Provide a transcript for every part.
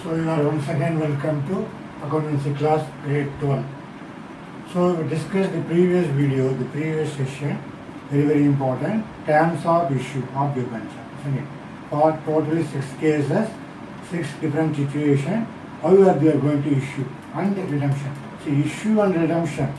So you are once again welcome to accountancy class grade 12. So we discussed the previous video, the previous session, very important, terms of issue of debenture, isn't it? For totally 6 cases, 6 different situations, how they are going to issue and redemption. See, issue and redemption,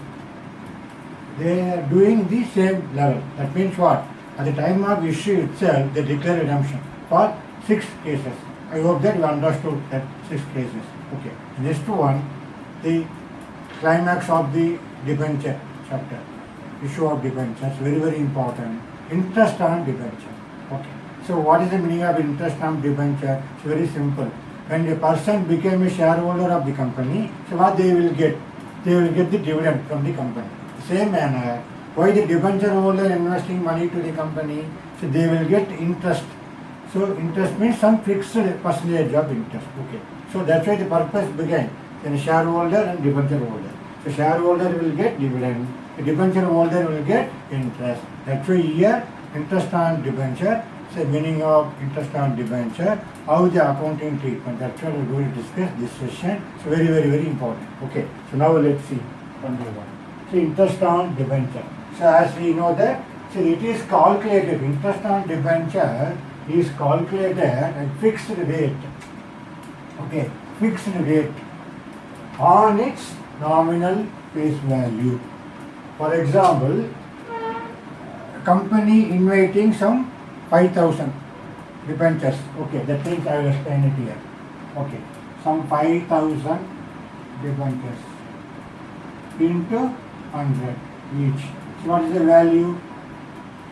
they are doing the same level. That means what? At the time of issue itself, they declare redemption for 6 cases. I hope that you understood that 6 cases. Okay. Next one, the climax of the debenture chapter. Issue of debenture, very important. Interest on debenture. Okay. So what is the meaning of interest on debenture? It's very simple. When a person became a shareholder of the company, so what they will get? They will get the dividend from the company. Same manner, why the debenture holder investing money to the company? So they will get interest. So interest means some fixed percentage of interest. Okay. So that's why the purpose began. Then shareholder and debenture holder. So shareholder will get dividend. The debenture holder will get interest. That's why here interest on debenture. So meaning of interest on debenture. How the accounting treatment. That's what we're going to discuss this session. So very important. Okay. So now let's see one by one. So interest on debenture. So as we know that, so it is calculated. Interest on debenture is calculated at fixed rate. Okay, fixed rate on its nominal face value. For example, company inviting some 5,000 debentures. Okay, that means I will explain it here. Okay, some 5,000 debentures into 100 each. So what is the value?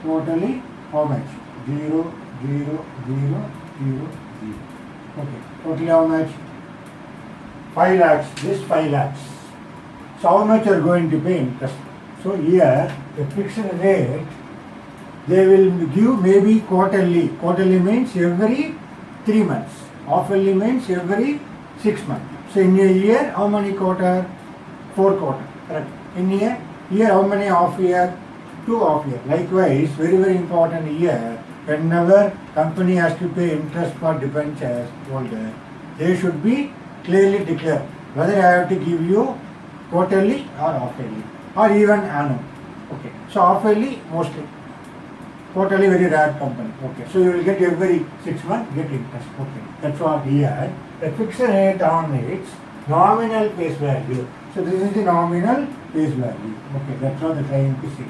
Totally how much? 0, 0, 0, 0, 0. Okay, totally how much? 5 lakhs, this 5 lakhs. So how much you are going to pay interest? So here, the fixed rate, they will give maybe quarterly. Quarterly means every 3 months. Half-yearly means every 6 months. So in a year, how many quarter? 4 quarter. Correct. In a year, how many half year? 2 half year. Likewise, very important here. Whenever company has to pay interest for debentures holder, they should be clearly declared whether I have to give you quarterly or half-yearly or even annual. Okay. So half-yearly mostly. Quarterly very rare company. Okay. So you will get every 6 months get interest. Okay. That's what here. The fixed rate on its nominal face value. So this is the nominal face value. Okay. That's what they're trying to see.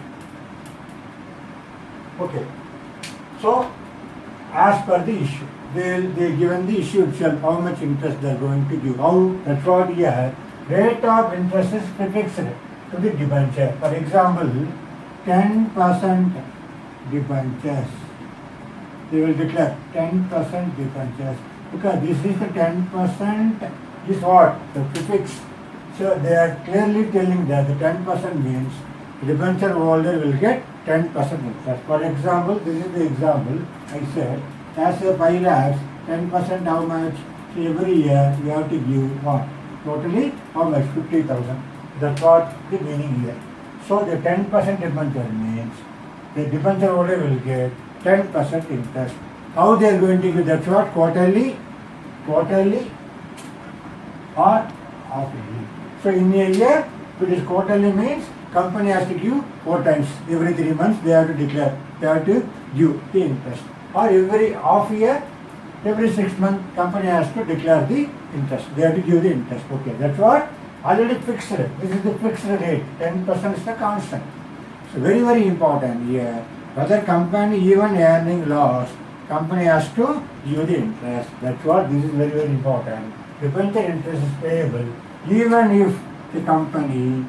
Okay. So, as per the issue, they given the issue itself, how much interest they are going to give. How, that's what here, rate of interest is prefixed to the debenture. For example, 10% debentures. They will declare 10% debentures. Because this is the 10%, is what? The prefix. So, they are clearly telling that the 10% means the debenture holder will get 10% interest. For example, this is the example I said, as a 5 lakhs, 10% how much? So every year you have to give what? Totally how much? 50,000. That's what the meaning here. So the 10% debenture means the debenture holder will get 10% interest. How they are going to give? That's what? Quarterly or half-yearly. So in a year, if it is quarterly means company has to give 4 times. Every 3 months they have to declare. They have to give the interest. Or every half year, every 6 months company has to declare the interest. They have to give the interest. Okay, that's what? Already fixed rate. This is the fixed rate. 10% is the constant. So very important here. Whether company even earning loss, company has to give the interest. That's what this is very important. Debenture interest is payable even if the company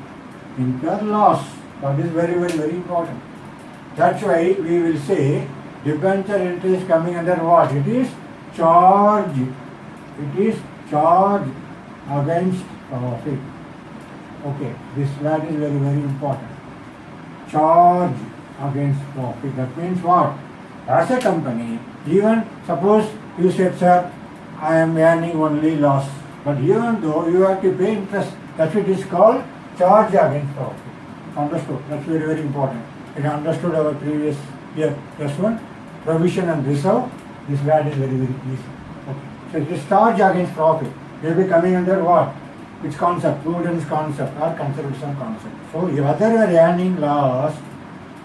incur loss. That is very important. That's why we will say debenture interest coming under what? It is charge. It is charge against profit. Okay, this word is very important. Charge against profit. That means what? As a company, even suppose you said, sir, I am earning only loss. But even though you have to pay interest, that's what it is called charge against profit. Understood? That's very important. You understood our previous year plus one, provision and reserve. This word is very easy. Okay. So it is charge against profit. They will be coming under what? Which concept? Prudence concept or conservatism concept. So if other are earning loss,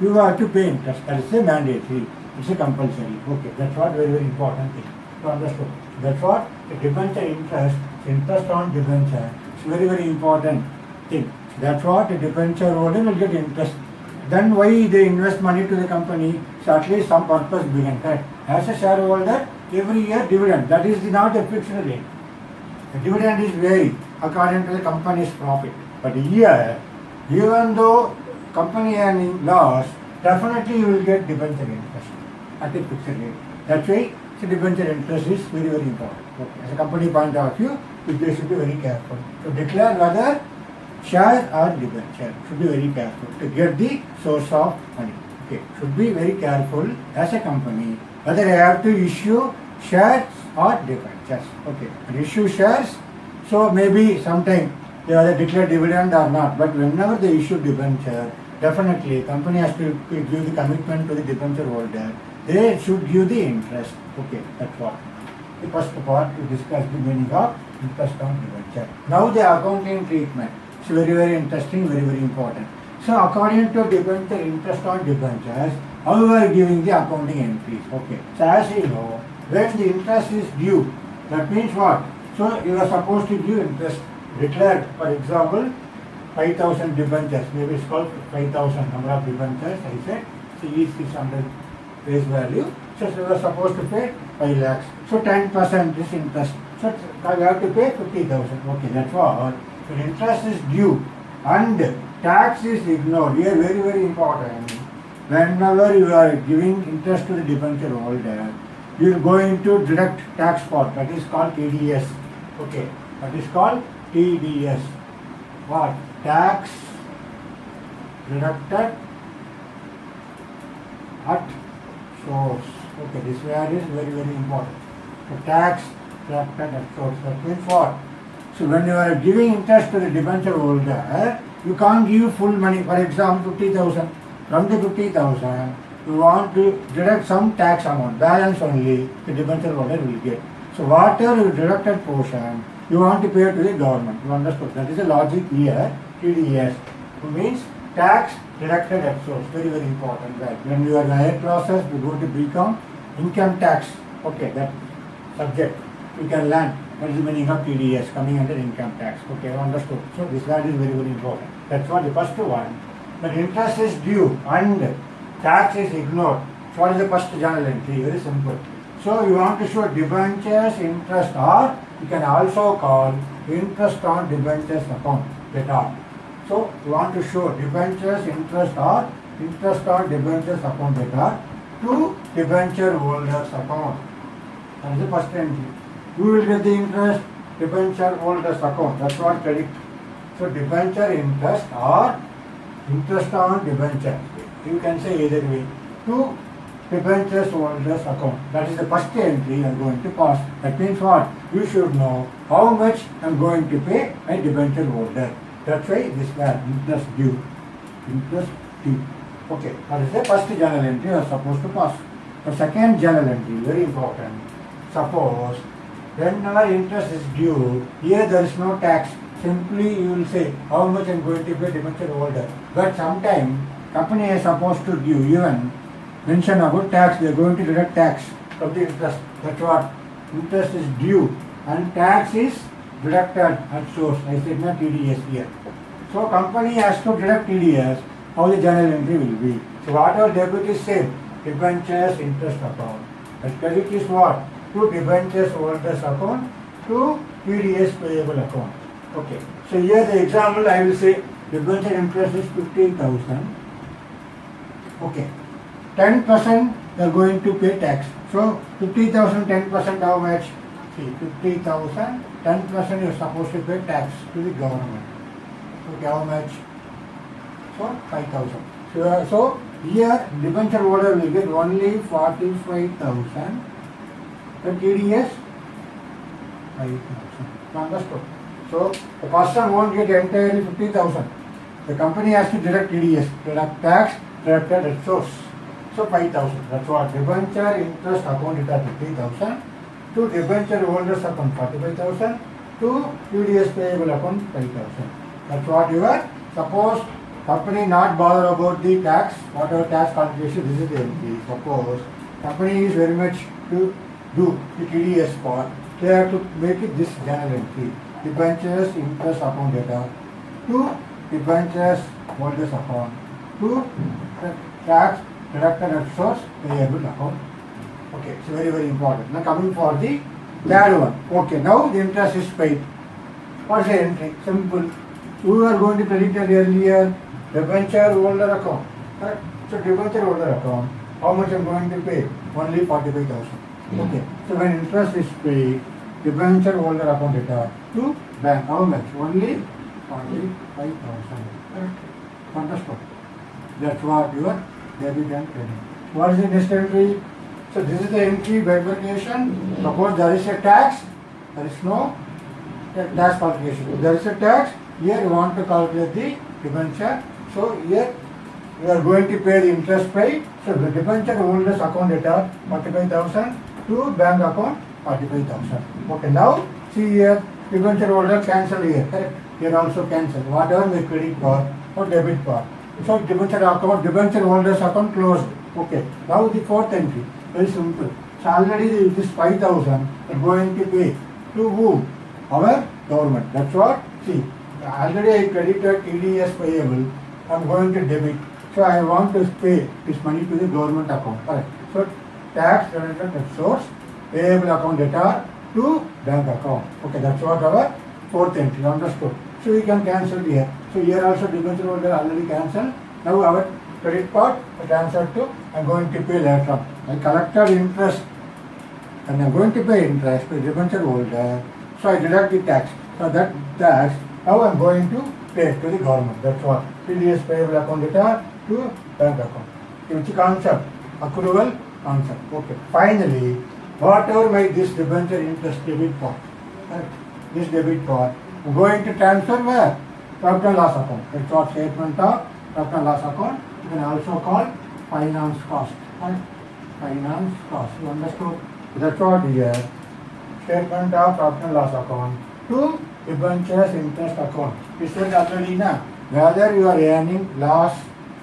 you have to pay interest. That is a mandatory. It's a compulsory. Okay, that's what very important thing to understand. That's what the debenture interest on debenture. It's very important thing. That's what the debenture holder will get interest. Then why they invest money to the company? So at least some purpose behind that. As a shareholder, every year dividend. That is not a fixed rate. The dividend is varied according to the company's profit. But here, even though company earning loss, definitely you will get debenture interest at a fixed rate. That's why the debenture interest is very important. Okay. As a company point of view, they should be very careful to declare whether share or debenture. Should be very careful to get the source of money. Okay. Should be very careful as a company whether I have to issue shares or debentures. Okay. And issue shares, so maybe sometime they either declare dividend or not. But whenever they issue debenture, definitely company has to give the commitment to the debenture holder. They should give the interest. Okay, that's what. The first part we discussed the meaning of interest on debenture. Now the accounting treatment. It's very interesting, very important. So according to debenture, interest on debentures, how we are giving the accounting entries. Okay. So as you know, when the interest is due, that means what? So you are supposed to give interest declared. For example, 5,000 debentures. Maybe it's called 5,000 number of debentures. I said, so each is under face value. So you are supposed to pay 5 lakhs. So 10% is interest. So you have to pay 50,000. Okay, that's what. So interest is due and tax is ignored. Here very important. Whenever you are giving interest to the debenture holder, you are going to deduct tax part. That is called TDS. Okay, that is called TDS. What? Tax deducted at source. Okay, this word is very important. The tax deducted at source. That means what? So when you are giving interest to the debenture holder, you can't give full money. For example, 50,000. From the 50,000, you want to deduct some tax amount. Balance only the debenture holder will get. So whatever you deducted portion, you want to pay to the government. You understood? That is the logic here. TDS. It means tax deducted at source. Very important. Right? When you are in higher classes, you go to become income tax. Okay, that subject you can learn. What is the meaning of TDS coming under income tax? Okay, I understood. So this word is very important. That's what the first one. But interest is due and tax is ignored. So what is the first journal entry? Very simple. So you want to show debentures interest, or you can also call interest on debentures account. Beta. So you want to show debentures interest or interest on debentures account beta to debenture holders account. That is the first entry. You will get the interest debenture holders account. That's what credit. So debenture interest or interest on debenture. You can say either way. To debentures holders account. That is the first entry I am going to pass. That means what? You should know how much I am going to pay my debenture holder. That's why this word interest due. Interest due. Okay. That is the first journal entry you are supposed to pass. The second journal entry, very important. Suppose whenever interest is due, here there is no tax. Simply you will say how much I am going to pay debenture holder. But sometime company is supposed to give even mention about tax. They are going to deduct tax from the interest. That's what interest is due and tax is deducted at source. I said not TDS here. So company has to deduct TDS. How the journal entry will be. So whatever debit is same, debentures interest account. And credit is what? To debentures holders account to TDS payable account. Okay. So here the example I will say debenture interest is 15,000. Okay. 10% they are going to pay tax. So 50,000, 10% how much? See, 50,000, 10% you are supposed to pay tax to the government. Okay, how much? So 5,000. So here debenture holder will get only 45,000. The TDS 5,000. Understood? So the person won't get entirely 50,000. The company has to deduct TDS, deduct tax, deducted at source. So 5,000. That's what debenture interest account is at 50,000. to debenture holders account 45,000, to TDS payable account 5,000. That's what you are. Suppose company not bother about the tax, whatever tax calculation, this is the entry. Suppose company is very much to do the TDS part, they have to make it this journal entry. Debentures interest account data to debentures holders account to tax deducted at source payable account. Okay, it's very, very important. Now coming for the third one. Okay, now the interest is paid. What's the entry? Simple. We are going to credit earlier debenture holder account. Correct? So debenture holder account, how much I'm going to pay? Only 45,000. Okay. So when interest is paid, debenture holder account data to bank, how much? Only 45,000. Correct? Understood? That's what your debit and credit. What is the next entry? So this is the entry bifurcation. Suppose there is a tax, there is no tax calculation. If there is a tax, here you want to calculate the debenture. So here you are going to pay the interest paid. So the debenture holders account data 45,000 to bank account 45,000. Okay, now see here debenture holder cancel here. Correct? Here also cancel. Whatever the credit part or debit part. So debenture account, debenture holders account closed. Okay. Now the fourth entry. Very simple. So already this 5,000 are going to pay to whom? Our government. That's what. See, already I credited TDS payable. I'm going to debit. So I want to pay this money to the government account. Correct. So tax deducted at source, payable account data to bank account. Okay, that's what our fourth entry. Understood. So we can cancel here. So here also debenture holder already cancelled. Now our credit part transferred to I'm going to pay later on. I collected interest and I'm going to pay interest to debenture holder. So I deduct the tax. So that tax now I'm going to pay to the government. That's what. TDS payable account data to bank account. Which concept? Accrual concept. Okay. Finally, whatever my this debenture interest debit part, this debit part, I'm going to transfer where? Profit and loss account. That's what statement of profit and loss account. You can also call finance cost. Right? Finance cost. You understood? That's what here. Statement of profit and loss account to debentures interest account. We said already now. Whether you are earning loss,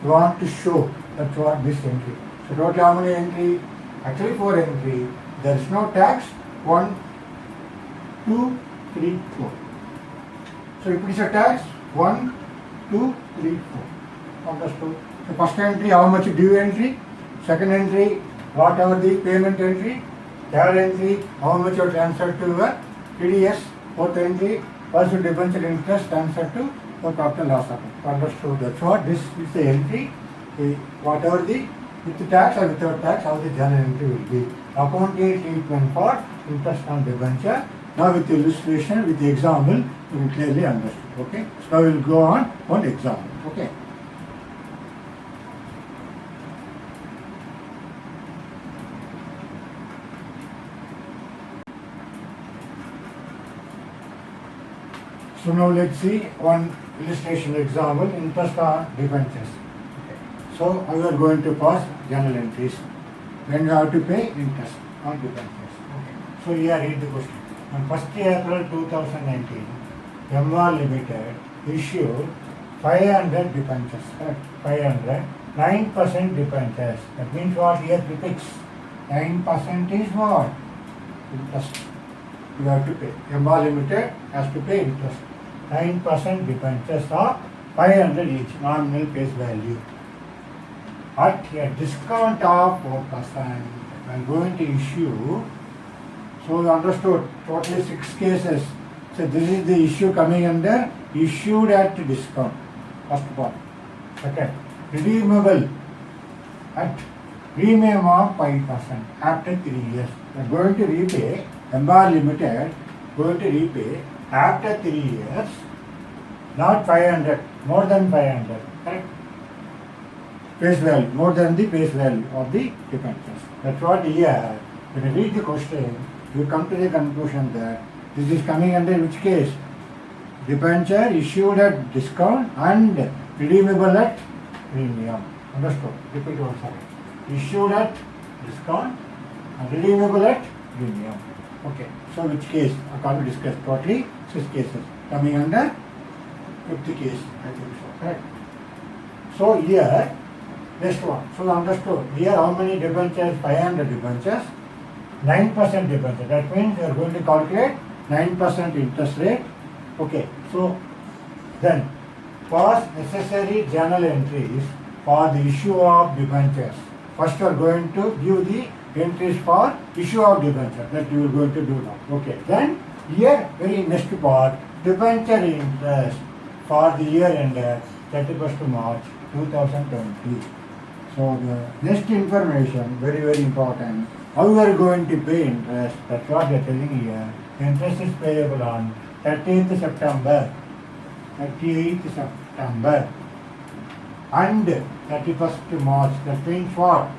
you want to show. That's what this entry. So total how many entry? Actually 4 entry. There is no tax. 1, 2, 3, 4. So if it is a tax, 1, 2, 3, 4. Understood? So first entry, how much due entry? Second entry, whatever the payment entry. Third entry, how much you transferred to your TDS. Fourth entry, first debenture interest transferred to the profit and loss account. Understood? That's what this is the entry. Whatever the with the tax or without tax, how the journal entry will be. Accounting treatment for interest on debenture. Now with the illustration, with the example, you will clearly understand. Okay? So now we will go on one example. Okay? So now let's see one illustration example, interest on debentures. Okay. So we are going to pass journal entries when you have to pay interest on debentures. Okay. So here read the question. On 1st April 2019, MR Limited issued 500 debentures, correct? 500, 9% debentures. That means what here prefix? 9% is what? Interest. You have to pay. MR Limited has to pay interest. 9% debentures of 500 each, nominal face value. At a discount of 4%, I am going to issue. So you understood, totally 6 cases. So this is the issue coming under issued at discount. First part. Second, redeemable at premium of 5% after 3 years. We are going to repay, MR Limited going to repay after 3 years, not 500, more than 500. Correct? Face value, more than the face value of the debentures. That's what here, when you read the question, you come to the conclusion that this is coming under which case? Debenture issued at discount and redeemable at premium. Understood? Repeat once again. Issued at discount and redeemable at premium. Okay, so which case? I can't discuss totally 6 cases. Coming under 50 case, I think so. Correct. So here, next one. So understood. Here how many debentures? 500 debentures. 9% debenture. That means you are going to calculate 9% interest rate. Okay. So then, for necessary journal entries for the issue of debentures. First you are going to give the entries for issue of debenture. That you are going to do now. Okay. Then here very next part, debenture interest for the year ended 31st March 2020. So the next information, very important. How we are going to pay interest? That's what they are telling here. Interest is payable on 30th September, 38th September, and 31st March. That means what?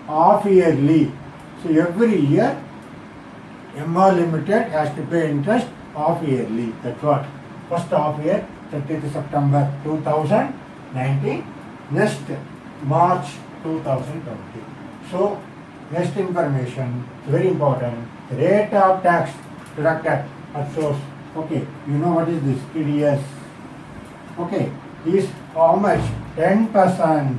Half yearly. So every year, MR Limited has to pay interest half yearly. That's what. First half year, 30th September 2019. Next March 2020. So next information, very important. Rate of tax deducted at source. Okay, you know what is this? TDS. Okay, is how much? 10%.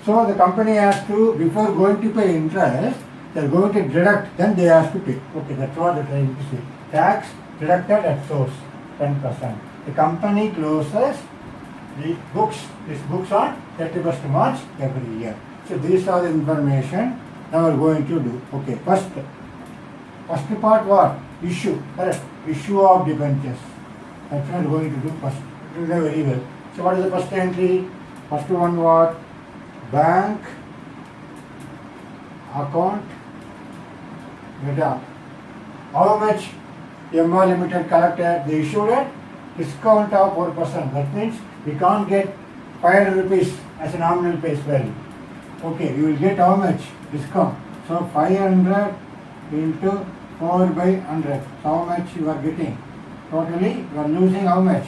So the company has to, before going to pay interest, they are going to deduct, then they have to pay. Okay, that's what they are trying to say. Tax deducted at source, 10%. The company closes the books, these books on 31st March every year. So these are the information now we are going to do. Okay, first part what? Issue, correct? Issue of debentures. That's what we are going to do first. Do that very well. So what is the first entry? First one what? Bank account data. How much MR Limited collected? They issued a discount of 4%. That means we can't get 500 rupees as a nominal face value. Okay, you will get how much? Discount. So 500 into 4 by 100. So how much you are getting? Totally you are losing how much?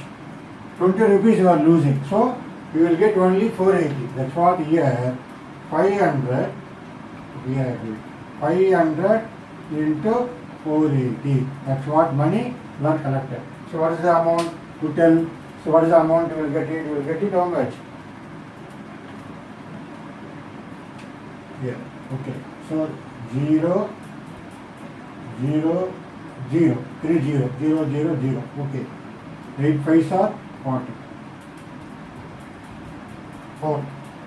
20 rupees you are losing. So you will get only 480. That's what here 500. Here 500 into 480. That's what money you are collected. So what is the amount to tell? So what is the amount you will get it? You will get it how much? Here. Okay. So 0, 0, 0, 3 0, 0, 0, 0. Okay. 8 5s are 40. 4.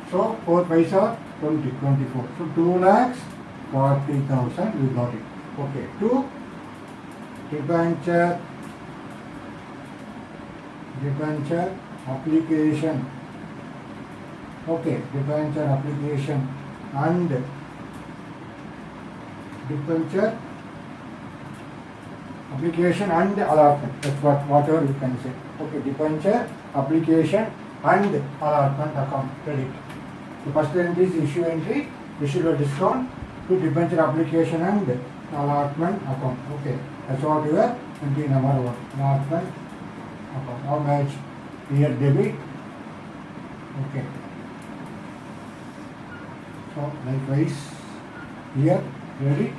So 4 5s are 20, 24. So 2 lakhs 40,000 we got it. Okay. 2 debenture application. Okay, debenture application and debenture application and allotment. That's whatever you can say. Okay, debenture application and allotment account credit. The first entry is issue entry, issue a discount to debenture application and allotment account. Okay, that's what your entry number 1. Allotment account. How much? Here debit. Okay. So likewise here credit.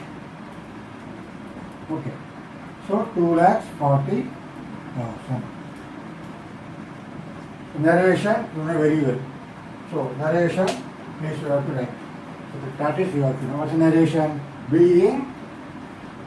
Okay. So 2 lakhs 40,000. Narration you know very well. So narration means you have to write. So that is you have to know. What's the narration? Being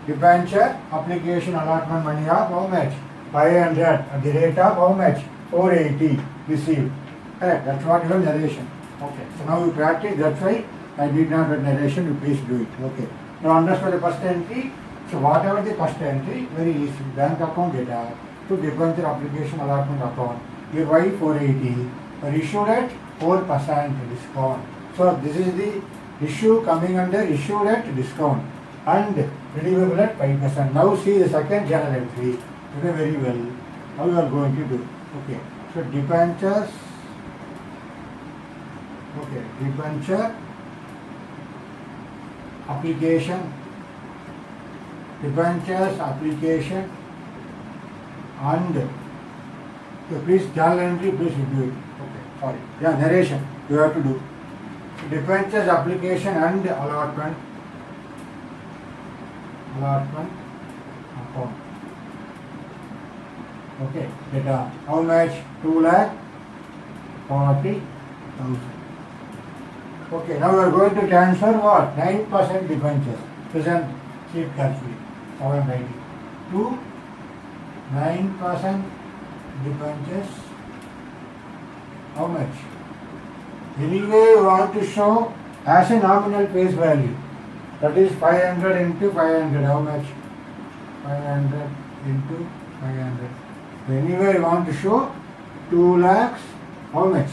debenture application allotment money of how much? 500 at the rate of how much? 480 received. Correct. That's what your narration. Okay. So now you practice. That's why I did not write narration. You please do it. Okay. Now understand the first entry. So whatever the first entry, very easy. Bank account data to debenture application allotment account. Your Y 480 are issued at 4% discount. So this is the issue coming under issued at discount and redeemable at 5%. Now see the second journal entry. Okay, very well. How you are going to do? Okay. So debentures. Okay, debenture application. Debentures application and please journal entry, please do it. Okay, sorry. Yeah, narration you have to do. Debentures application and allotment allotment account. Okay, data. How much? 2,40,000. Okay, now we are going to transfer what? 9% debentures. Present sheet carefully. How I am writing. 9% debentures. How much? Anyway, we want to show as a nominal face value. That is 500 into 500. How much? 500 into 500. Anyway, we want to show 2 lakhs. How much?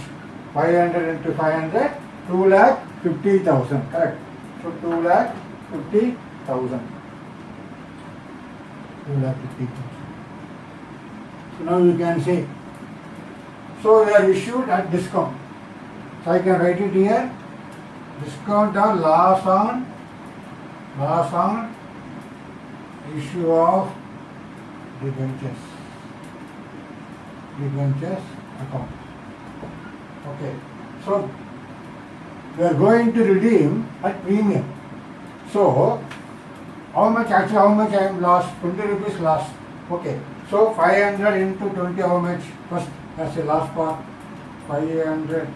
500 into 500. 2,50,000. Correct. So 2,50,000. 2,50,000. So now you can say. So we are issued at discount. So I can write it here. Discount or loss on issue of debentures account. Okay. So we are going to redeem at premium. So how much I am lost? 20 rupees lost. Okay. So 500 into 20, how much? First, that's the last part. 500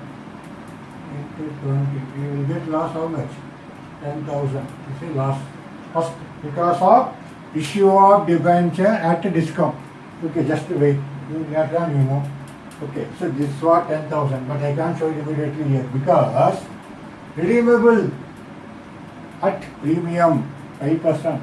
into 20. We will get lost how much? 10,000. This is lost. First, because of issue of debenture at a discount. Okay, just wait. Later on, you know. Okay, so this is what 10,000, but I can't show it immediately here because redeemable at premium 5%.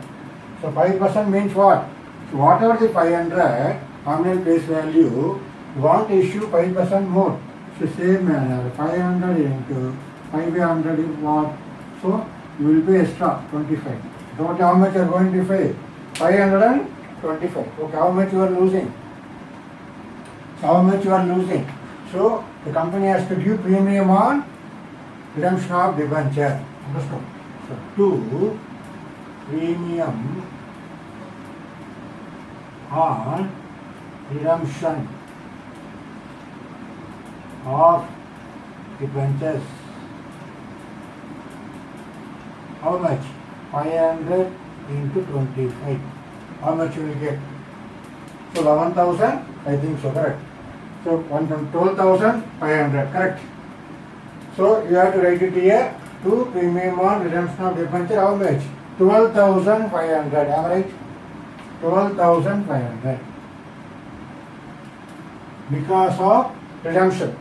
So 5% means what? So whatever the 500 nominal face value, you want to issue 5% more. So same manner, 500 into 500 is what? So you will pay extra 25. Don't how much you are going to pay? 525. Okay, how much you are losing? How much you are losing? So the company has to give premium on redemption of debenture. Understood? So 2 premium on redemption of debentures. How much? 500 into 25. How much you will get? So 11,000, I think so, correct. So 12,500, correct. So you have to write it here. 2 premium on redemption of debenture, how much? 12,500, am I right? 12,500. Because of redemption.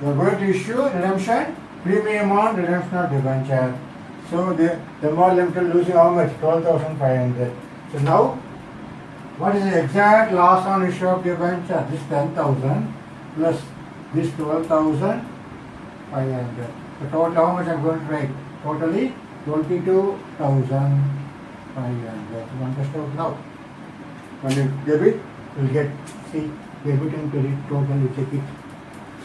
You are going to issue redemption, premium on redemption of debenture. So the more limited losing how much? 12,500. So now, what is the exact loss on issue of debenture? This 10,000 plus this 12,500. So total how much I am going to write? Totally 22,500. You understand now? When you debit, you will get, see, debit and credit total, you check it.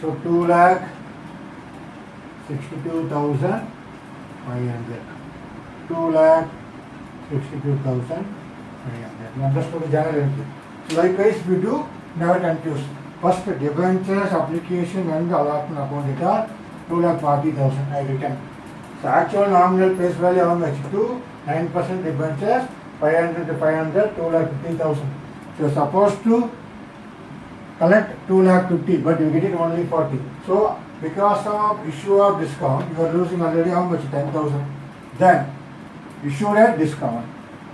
So 2,62,500. 2,62,500. You understood the general entry. So likewise we do, never confuse. First debentures application and the allotment account data 2,40,000 I written. So actual nominal face value how much? 9% debentures, 500 to 500, 2,50,000. So supposed to collect 2,50,000, but you get it only 40. So because of issue of discount, you are losing already how much? 10,000. Then issued at discount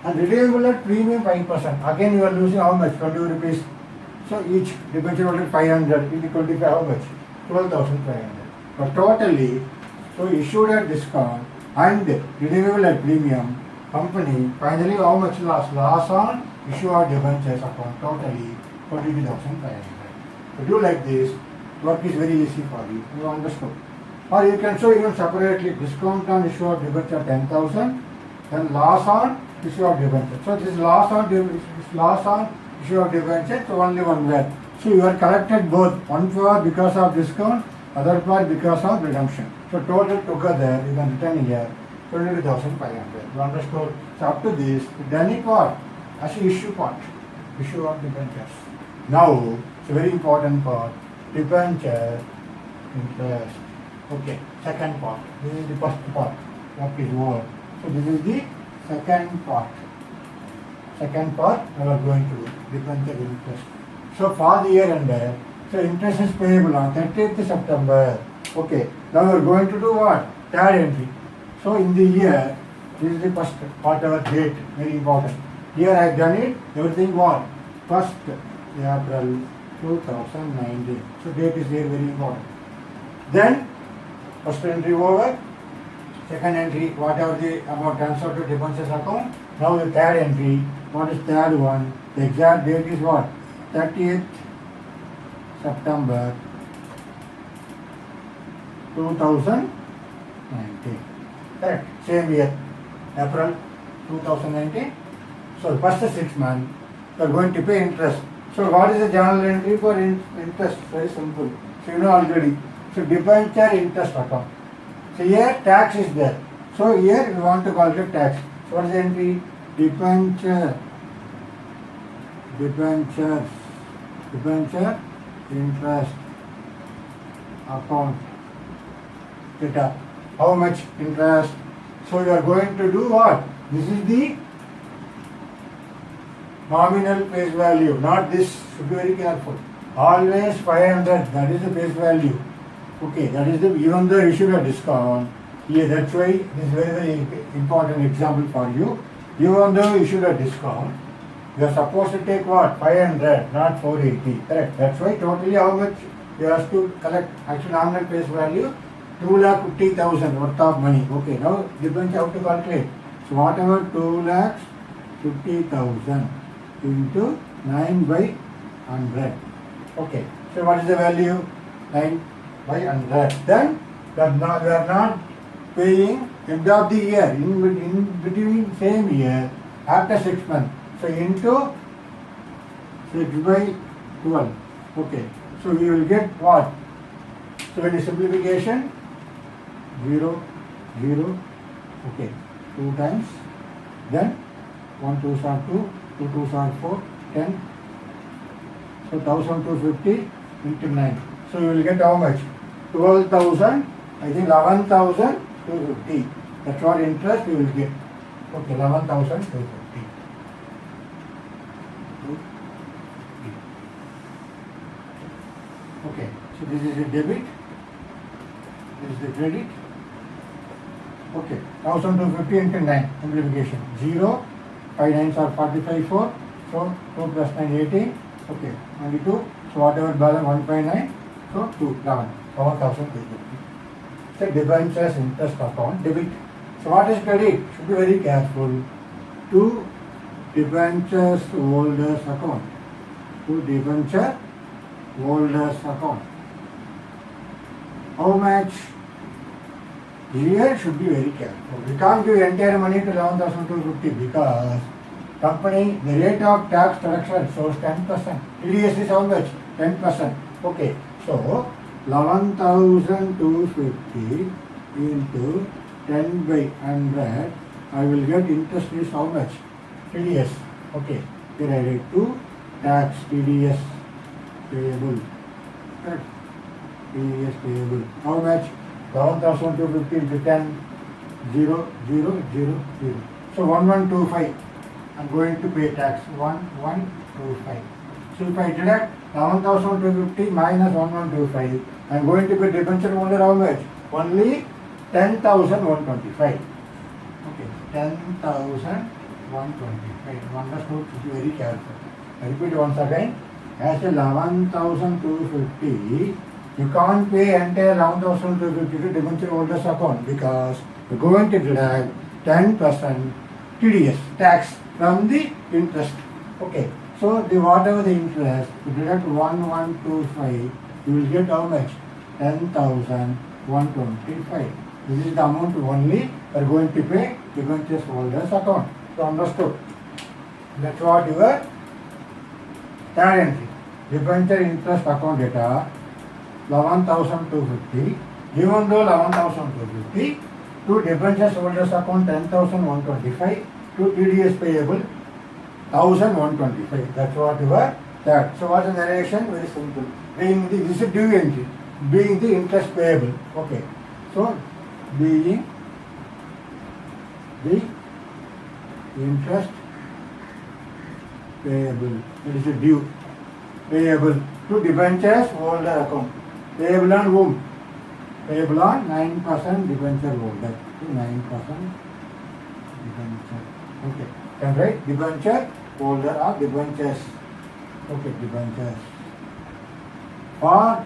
and redeemable at premium 5%. Again you are losing how much? 20 rupees. So each debenture holder 500 into 25 how much? 12,500. But totally, so issued at discount and redeemable at premium, company finally how much loss? Loss on issue of debentures account totally 22,500. So do like this, work is very easy for you. You understood? Or you can show even separately discount on issue of debenture 10,000, then loss on issue of debenture. So this loss on issue of debenture, so only one word. So you are collected both, one for because of discount, other part because of redemption. So total together you can return here 22,500. You understood? So up to this, then it what? As an issue part, issue of debentures. Now, it's a very important part, debenture interest. Okay, second part. This is the first part. What is over? So this is the second part. second part we are going to do debenture interest. So for the year end, so interest is payable on 30th September. Okay, now we are going to do what? Third entry. So in the year, this is the first whatever date, very important. Here I have done it, everything what? 1st April 2019. So date is there, very important. Then first entry over, second entry, whatever the amount transferred to debentures account. Now the third entry, what is third one? The exact date is what? 30th September 2019. Correct. Same year, April 2019. So first 6 months, you are going to pay interest. So what is the journal entry for interest? Very simple. So you know already. So debenture interest account. So here tax is there. So here we want to calculate tax. So what is the entry? Debenture interest account. Data. How much interest? So you are going to do what? This is the nominal face value, not this. Should be very careful. Always 500. That is the face value. Okay, that is the, even though you should have discount. Yeah, that's why this is very important example for you. Even though you should have discount, you are supposed to take what? 500, not 480. Correct. That's why totally how much you have to collect. Actually nominal face value 2,50,000 worth of money. Okay, now depends how to calculate. So whatever 2,50,000 into 9 by 100. Okay, so what is the value? 9 by 100. Then we are not paying end of the year, in between same year, after 6 months. So into 6 by 12. Okay, so we will get what? So in simplification, 0, 0, okay, 2 times, then 1 2s are 2, 2 2s are 4, 10, so 1,250 into 9. So you will get how much? 12,000, I think 11,250. That's what interest you will get. Okay, 11,250. Okay, so this is a debit, this is the credit. Okay, 1,250 into 9, simplification. 0, 5 9s are 45, 4, so 2 plus 9, 18. Okay, 22, so whatever balance 159, so 2, 11, 1,250. So debentures interest account, debit. So what is credit? Should be very careful. To debentures holders account. To debenture holders account. How much? Here should be very careful. We can't give entire money to 11,250 because company, the rate of tax collection shows 10%. TDS is how much? 10%. Okay, so 11,250 into 10 by 100, I will get interest is how much? TDS. Okay, here I write to tax TDS payable. Correct. TDS payable. How much? 11,250 into 10, 0, 0, 0, 0. So 1125. I'm going to pay tax. 1125. So if I deduct 11,250 minus 1125, I'm going to pay debenture holder how much? Only 10,125. Okay, 10,125. Understood? Should be very careful. I repeat once again. As 11,250, you can't pay entire 11,250 to debenture holders account because you're going to deduct 10% TDS tax from the interest. Okay, so the whatever the interest, you deduct 1125, you will get how much? 10,125. This is the amount only you are going to pay debenture holders account. So understood? That's what your third entry. Debenture interest account data 11,250. Given though 11,250 to debenture holders account 10,125 to TDS payable 1,125. That's what you are that. So what's the narration? Very simple. Being the this is due entry, being the interest payable. Okay. So being the interest payable. It is a due. Payable to debentures holder account. Payable on whom? Payable on 9% debenture holder. To 9% debenture. Okay. Can write debenture holder of debentures. Okay, debentures. For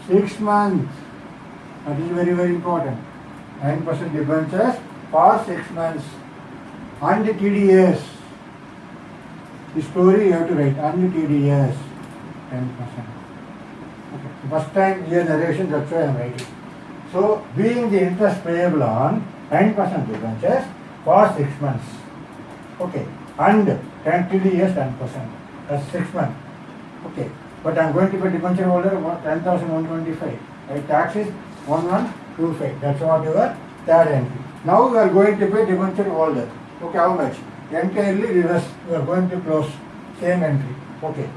6 months. That is very, very important. 9% debentures for 6 months. And TDS. The story you have to write. And TDS. 10%. Okay. First time here narration, that's why I am writing. So, being the interest payable on 9% debentures for 6 months. Okay. And TDS 10%. That's 6 months. Okay. But I am going to pay debenture holder 10,125. Right? Tax is 1125. That's what your third entry. Now we are going to pay debenture holder. Okay, how much? Entirely reverse. We are going to close. Same entry. Okay.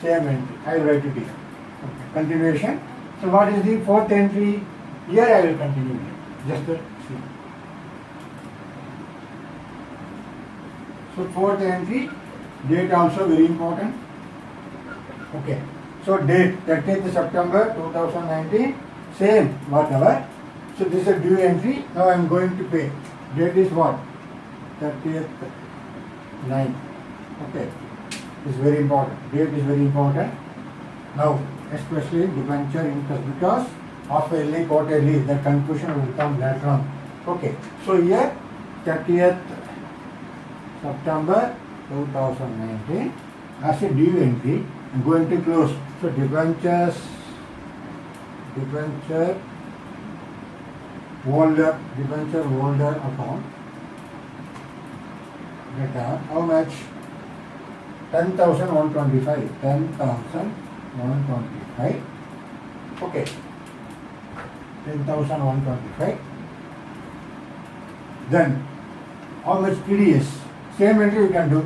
Same entry. I will write it here. Okay. Continuation. So what is the fourth entry? Here I will continue. Just to see. So fourth entry. Date also very important. Okay. So date 30th September 2019. Same whatever. So this is a due entry. Now I am going to pay. Date is what? 30th 9. Okay. This is very important. Date is very important. Now, especially debenture interest, because half yearly, quarterly, the confusion will come later on. Okay. So here 30th September 2019 as a due entry. I am going to close. So debenture holder account. Data, how much? 10,125. 10,125. Okay. 10,125. Then, how much TDS? Same entry you can do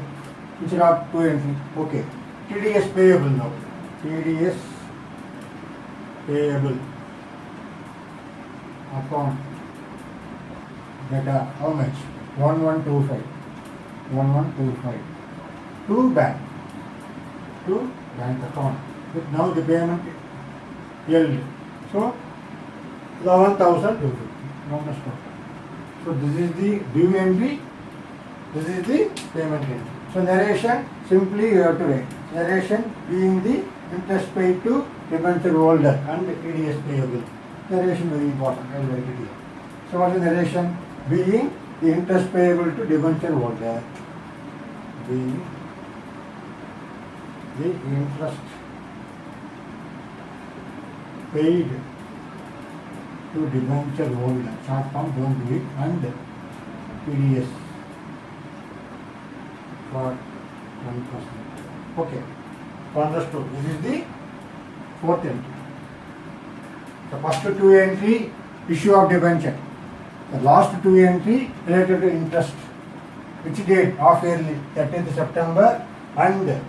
instead of 2 entry. Okay. TDS payable now. TDS payable account. Data, how much? 1125. 1125. To bank account. But now the payment yield. So 11,250. So this is the due entry. This is the payment entry. So narration, simply you have to write. Narration being the interest paid to debenture holder and the TDS payable. Narration very important. I will write it here. So what is narration? Being the interest payable to debenture holder. Being the interest paid to debenture holder, short form, don't do it, and TDS for 1%. Okay, understood. This is the fourth entry. The first two entry, issue of debenture. The last two entry related to interest. Which date? Half yearly, 30th September, and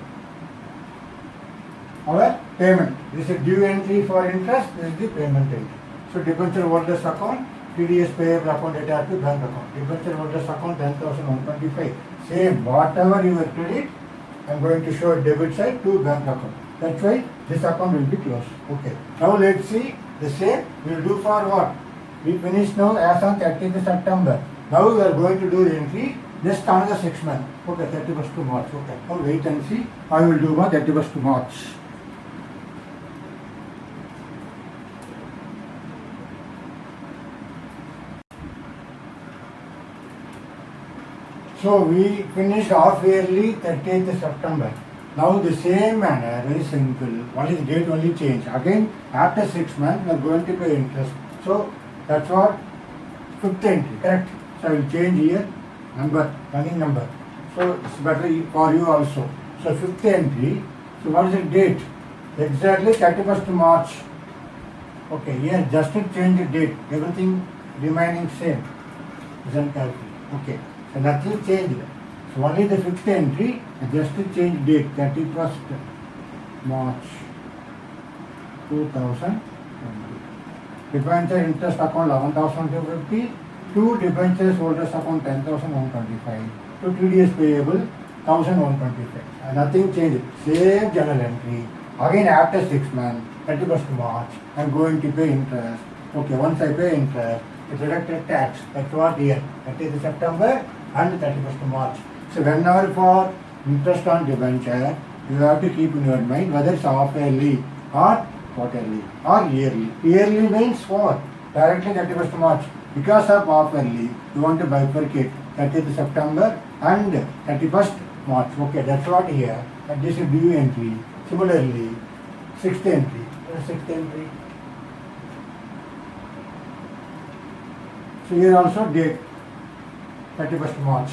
our payment. This is due entry for interest, this is the payment entry. So debenture holders account, TDS payable account data to bank account. Debenture holders account 10,125. Same, whatever you will credit, I am going to show a debit side to bank account. That's why this account will be closed. Okay. Now let's see the same we will do for what? We finished now as on 30th September. Now we are going to do the entry just another 6 months. Okay, 31st to March. Okay. Now wait and see. I will do my 31st to March. So we finished half yearly 30th September. Now the same manner, very simple. What is date only change. Again, after 6 months, we are going to pay interest. So that's what 5th entry, correct? So I will change here number, running number. So it's better for you also. So 5th entry. So what is the date? Exactly 31st March. Okay, here just to change the date. Everything remaining same. Isn't calculate. Okay. So nothing changed. So only the 5th entry, just to change date, 31st March 2020. Debenture interest account 11,250. To debentures holders account 10,125. To TDS payable 1125. Nothing changed. Same journal entry. Again after 6 months, 31st March, I am going to pay interest. Okay, once I pay interest, it's deducted tax. That's what year? That is September and 31st March. So whenever for interest on debenture, you have to keep in your mind whether it's half yearly or quarterly or yearly. Yearly means what? Directly 31st March. Because of half yearly, you want to bifurcate 30th September and 31st March. Okay, that's what here. And this is due entry. Similarly, sixth entry. What is sixth entry? So here also date 31st March.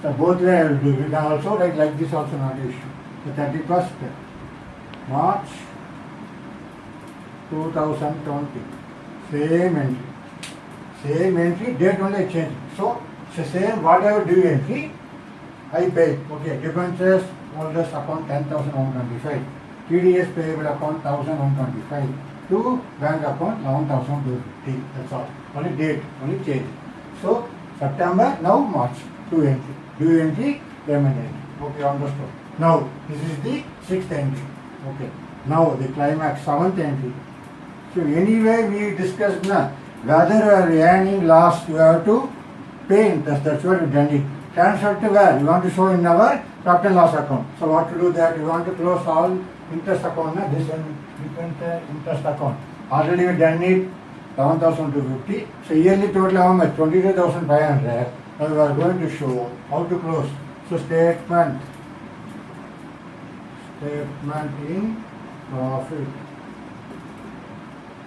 So both way I will do. You can also write like this also, not an issue. The 31st March 2020. Same entry. Same entry, date only change. So it's the same whatever due entry, I pay. Okay, debentures holders account 10,125. TDS payable account 1,125. To bank account 11,250. That's all. Only date, only change. So September, now March. Two entry. Due entry, payment entry. Okay, understood. Now this is the sixth entry. Okay. Now the climax, seventh entry. So anyway we discussed now whether you are earning loss, you have to pay interest. That's what we done it. Transfer to where? You want to show in our profit and loss account. So what to do that? You want to close all interest account. Na? This one different interest account. Already we done it 11,250. So yearly total how much? 22,500. Now we are going to show how to close. So statement in profit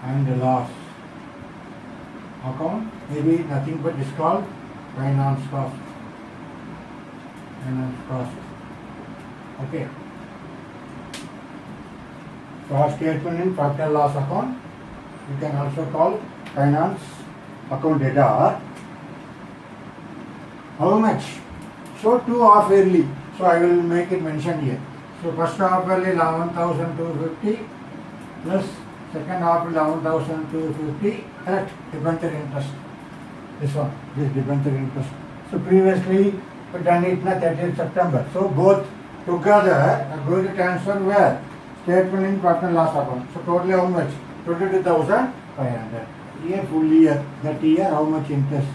and loss account, maybe nothing but is called finance cost. Okay. So statement in profit and loss account, you can also call finance account data. How much? So two half yearly. So I will make it mention here. So first half yearly 11,250 plus second half 11,250 at debenture interest. This one, this debenture interest. So previously we done it na 30th September. So both together are going to transfer where? Statement in profit and loss account. So totally how much? 22,500. Year full year. That year how much interest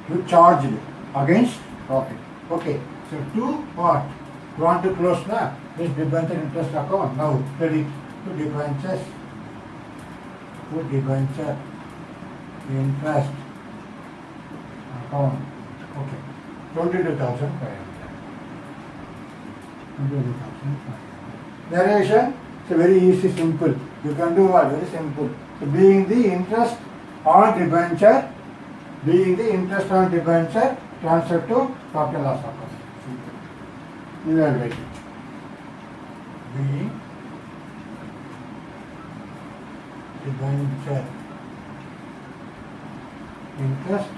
you charged against profit. Okay. So two what? You want to close na this debenture interest account. Now credit to debentures. Put debenture interest account. Okay. 22,500. Narration. It's very easy, simple. You can do what? Very simple. So being the interest on debenture, transfer to profit and loss account. Simple. You will write it. Being debenture interest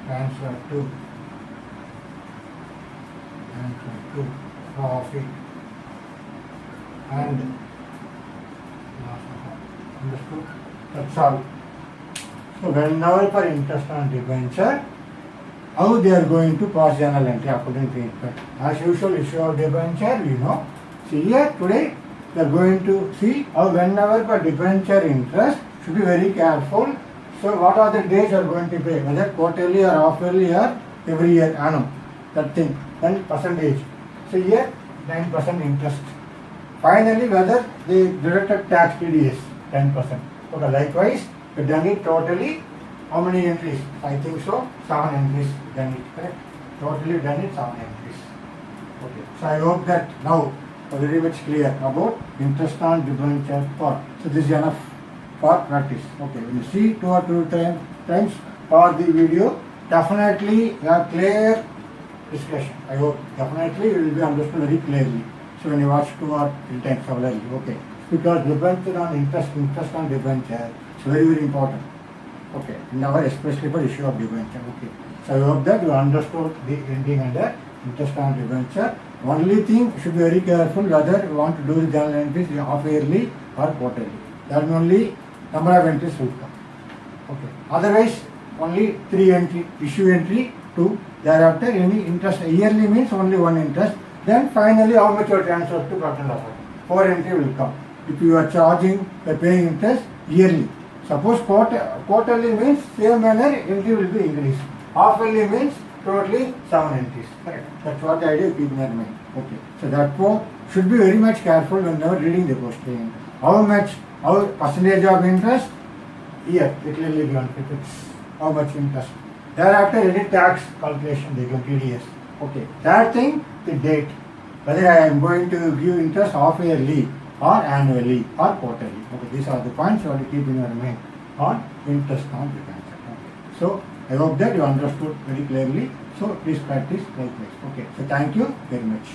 transfer to profit and loss account. Understood? That's all. So whenever for interest on debenture, how they are going to pass journal entry according to income. As usual, issue of debenture, we know. See here today, they are going to see how whenever for debenture interest, should be very careful. So what are the days you are going to pay, whether quarterly or half yearly or every year annum, that thing, then percentage. So here 9% interest. Finally, whether they deducted tax TDS 10%. Okay, likewise, we done it totally. How many entries? I think so, 7 entries done it, correct? Totally done it 7 entries. Okay, so I hope that now very much clear about interest on debenture part. So this is enough for practice. Okay, when you see 2 or 2 times for the video, definitely you have clear discussion. I hope definitely you will be understood very clearly. So when you watch 2 or 3 times similarly, okay. Because debenture on interest on debenture, it's very, very important. Okay, now especially for issue of debenture. Okay. So I hope that you understood the ending under interest on debenture. Only thing should be very careful whether you want to do the journal entries half yearly or quarterly. That only number of entries will come. Okay. Otherwise, only 3 entry, issue entry, 2. Thereafter, any interest, yearly means only one interest. Then finally, how much you are transferred to profit and loss account. 4 entry will come. If you are charging, paying interest yearly. Suppose quarterly means same manner entry will be increased. Half-yearly means totally 7 entries. Correct. That's what the idea keep in your mind. Okay. So therefore, should be very much careful when you are reading the question. How percentage of interest? Here, it will be given. It's how much interest. Thereafter, any tax calculation they give TDS. Okay. Third thing, the date. Whether I am going to give interest half yearly or annually or quarterly. Okay. These are the points you have to keep in your mind on interest on returns. Okay. So I hope that you understood very clearly. So please practice like this. Okay. So thank you very much.